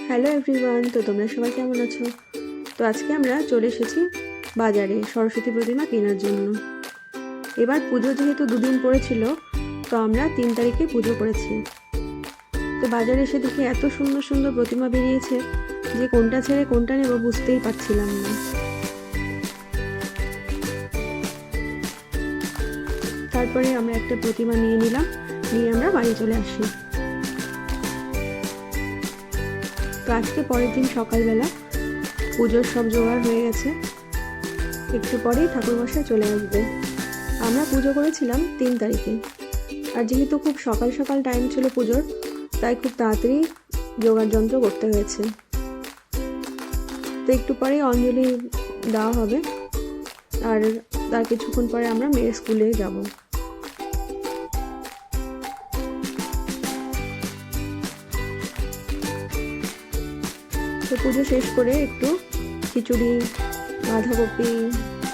Hello everyone, তো তোমরা সবাই কেমন আছো? তো আজকে আমরা চলে এসেছি বাজারে সরস্বতী প্রতিমা কেনার জন্য। এবার পুজো যেহেতু দুদিন পড়েছিল, তো আমরা 3 তারিখে পুজো করেছি। তো বাজারে এসে দেখে এত সুন্দর সুন্দর প্রতিমা বেরিয়েছে যে কোনটা ছেড়ে কোনটা নেব বুঝতেই পারছিলাম না। তারপরে আমরা একটা প্রতিমা নিয়ে নিলাম, নিয়ে আমরা বাড়ি চলে আসি। তো আজকে পরের দিন সকালবেলা পুজোর সব জোগাড় হয়ে গেছে, একটু পরেই ঠাকুরমশাই চলে আসবে। আমরা পুজো করেছিলাম 3 তারিখে, আর যেহেতু খুব সকাল সকাল টাইম ছিল পুজোর, তাই খুব তাড়াতাড়ি জোগাড় যন্ত্র করতে হয়েছে। তো একটু পরেই অঞ্জলি দেওয়া হবে, আর তার কিছুক্ষণ পরে আমরা মেয়ের স্কুলে যাব। তো পুজো শেষ করে একটু খিচুড়ি, বাঁধাকপি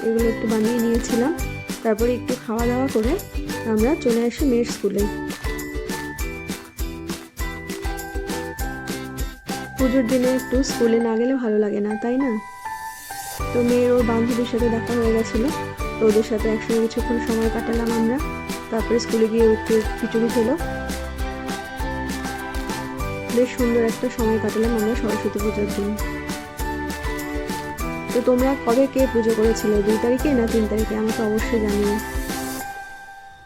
এগুলো একটু বানিয়ে নিয়েছিলাম। তারপরে একটু খাওয়া দাওয়া করে আমরা চলে আসি মেয়ের স্কুলে। পুজোর দিনে একটু স্কুলে না গেলে ভালো লাগে না, তাই না? তো মেয়ের ওর বান্ধবীর সাথে দেখা হয়ে গেছিলো, তো ওদের সাথে একসঙ্গে কিছুক্ষণ সময় কাটালাম আমরা। তারপরে স্কুলে গিয়ে একটু খিচুড়ি খেলো। বেশ সুন্দর একটা সময় কাটালাম আমরা সরস্বতী পুজোর দিন। তো তোমরা কবে কে পুজো করেছিলে, 2 তারিখে না 3 তারিখে, আমাকে অবশ্যই জানিও।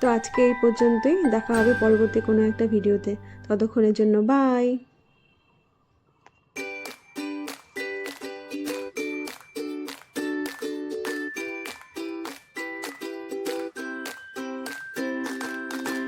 তো আজকে এই পর্যন্তই, দেখা হবে পরবর্তী কোনো একটা ভিডিওতে। ততক্ষণের জন্য বাই।